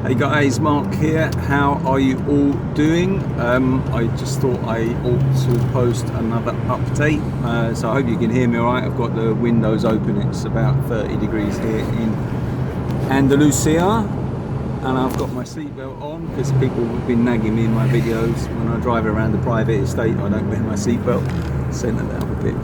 Hey guys, Mark here. How are you all doing? I just thought I ought to post another update. So I hope you can hear me alright. I've got the windows open. It's about 30 degrees here in Andalusia. And I've got my seatbelt on because people have been nagging me in my videos. When I drive around the private estate, I don't wear my seatbelt. Centre that up a bit.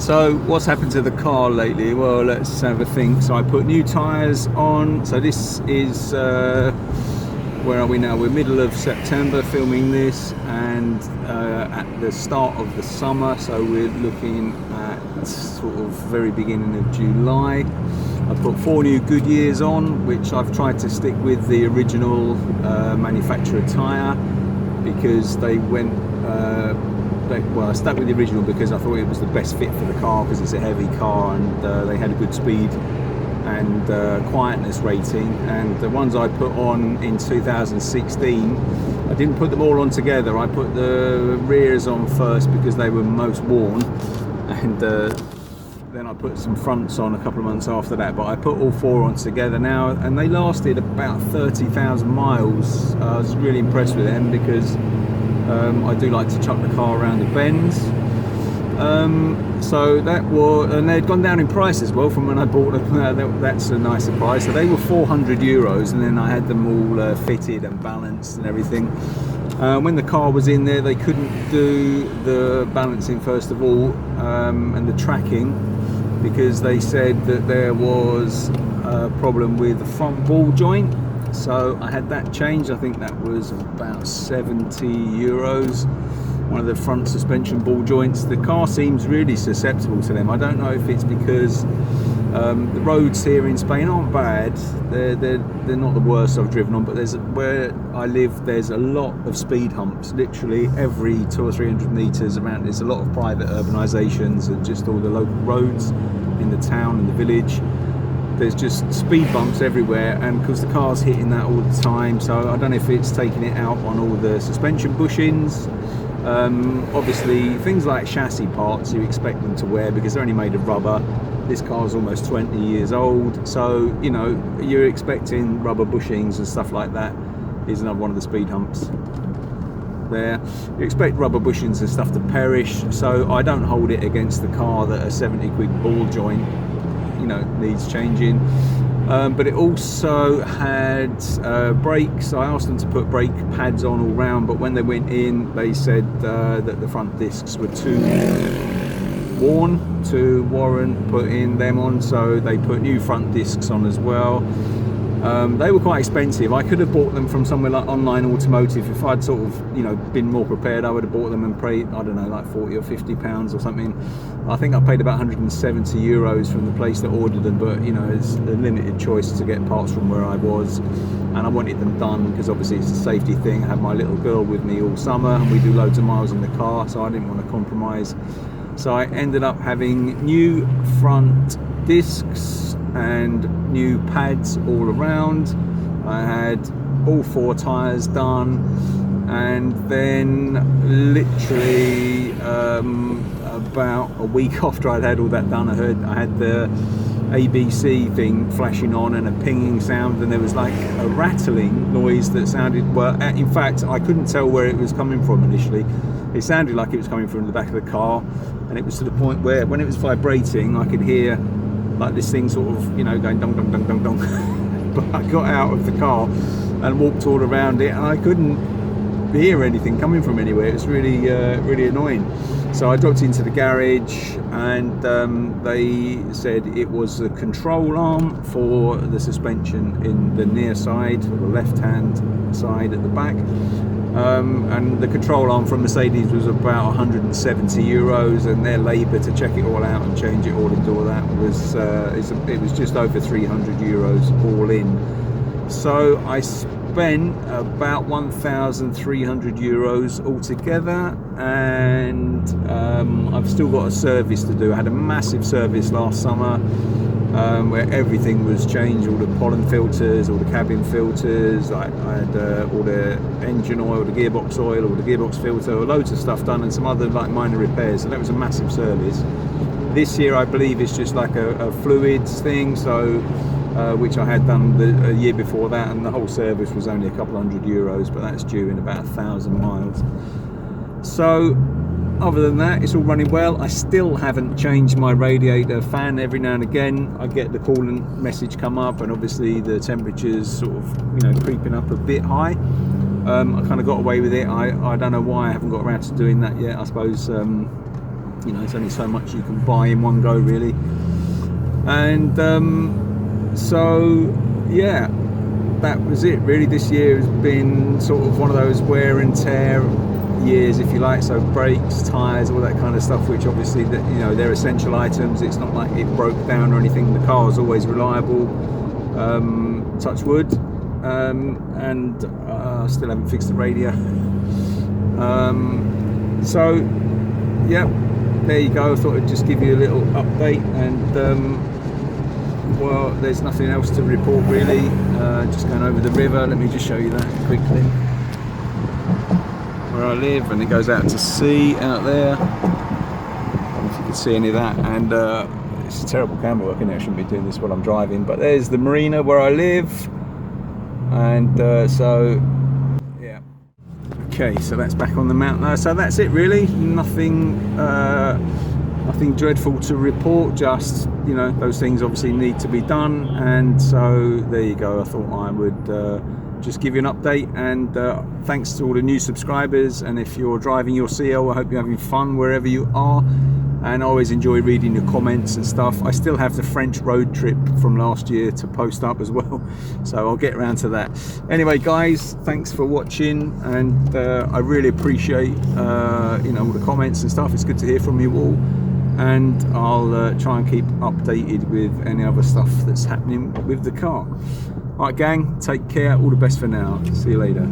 So what's happened to the car lately? Well, let's have a think. So I put new tyres on. So this is where are we now? We're middle of September filming this, and at the start of the summer, so we're looking at sort of very beginning of July. I put 4 new Goodyears on, which I've tried to stick with the original manufacturer tyre because they went well, I stuck with the original because I thought it was the best fit for the car because it's a heavy car, and they had a good speed and quietness rating. And the ones I put on in 2016, I didn't put them all on together. I put the rears on first because they were most worn, and then I put some fronts on a couple of months after that. But I put all 4 on together now, and they lasted about 30,000 miles. I was really impressed with them because I do like to chuck the car around the bends. So that was, and they'd gone down in price as well from when I bought them. That's a nice surprise. So they were €400, and then I had them all fitted and balanced and everything. When the car was in there, they couldn't do the balancing first of all, and the tracking, because they said that there was a problem with the front ball joint. So I had that changed. I think that was about €70. One of the front suspension ball joints. The car seems really susceptible to them. I don't know if it's because the roads here in Spain aren't bad. They're not the worst I've driven on, but where I live, there's a lot of speed humps. Literally every 200 or 300 meters around. There's a lot of private urbanizations and just all the local roads in the town and the village. There's just speed bumps everywhere, and because the car's hitting that all the time, so I don't know if it's taking it out on all the suspension bushings. Obviously things like chassis parts you expect them to wear because they're only made of rubber. This car's almost 20 years old, so you know you're expecting rubber bushings and stuff like that. Here's another one of the speed humps there. You expect rubber bushings and stuff to perish, so I don't hold it against the car that a 70 quid ball joint needs changing. But it also had brakes. I asked them to put brake pads on all round, but when they went in, they said that the front discs were too worn to warrant putting them on, so they put new front discs on as well. They were quite expensive. I could have bought them from somewhere like Online Automotive. If I'd sort of been more prepared, I would have bought them and paid, I don't know, like £40 or £50 or something. I think I paid about €170 from the place that ordered them, but it's a limited choice to get parts from where I was, and I wanted them done because obviously it's a safety thing. I have my little girl with me all summer and we do loads of miles in the car, so I didn't want to compromise. So I ended up having new front discs and new pads all around. I had all 4 tyres done, and then literally about a week after I'd had all that done, I had the ABC thing flashing on and a pinging sound, and there was like a rattling noise that sounded, well, in fact I couldn't tell where it was coming from initially. It sounded like it was coming from the back of the car, and it was to the point where when it was vibrating I could hear like this thing sort of going dong dong dong dong dong. But I got out of the car and walked all around it, and I couldn't hear anything coming from anywhere. It was really really annoying. So I dropped into the garage, and they said it was a control arm for the suspension in the near side, or the left hand side at the back. And the control arm from Mercedes was about €170, and their labour to check it all out and change it all and do all that was it was just over €300 all in. So I spent about €1,300 altogether, and I've still got a service to do. I had a massive service last summer, where everything was changed, all the pollen filters, all the cabin filters. I had all the engine oil, the gearbox oil, all the gearbox filter, loads of stuff done, and some other like minor repairs. So that was a massive service. This year I believe it's just like a fluids thing, so which I had done a year before that, and the whole service was only a couple €100, but that's due in about 1,000 miles. So other than that, it's all running well. I still haven't changed my radiator fan. Every now and again I get the coolant message come up, and obviously the temperature's sort of, you know, creeping up a bit high. I kind of got away with it. I don't know why I haven't got around to doing that yet. I suppose you know, it's only so much you can buy in one go, really. And so yeah, that was it really. This year has been sort of one of those wear and tear years, if you like. So brakes, tyres, all that kind of stuff, which obviously, that, you know, they're essential items. It's not like it broke down or anything. The car is always reliable, touch wood. And I still haven't fixed the radio. So yeah, there you go. I thought I'd just give you a little update, and well, there's nothing else to report really. Just going over the river. Let me just show you that quickly, where I live, and it goes out to sea out there. I don't know if you can see any of that, and it's a terrible camera work, isn't it? I shouldn't be doing this while I'm driving, but there's the marina where I live. And so yeah, okay, so that's back on the mountain now. So that's it really. Nothing dreadful to report. Just, you know, those things obviously need to be done, and so there you go. I thought I would just give you an update, and thanks to all the new subscribers. And if you're driving your CO, I hope you're having fun wherever you are. And I always enjoy reading your comments and stuff. I still have the French road trip from last year to post up as well, so I'll get around to that. Anyway guys, thanks for watching, and I really appreciate you know, all the comments and stuff. It's good to hear from you all, and I'll try and keep updated with any other stuff that's happening with the car. Alright gang, take care, all the best for now. See you later.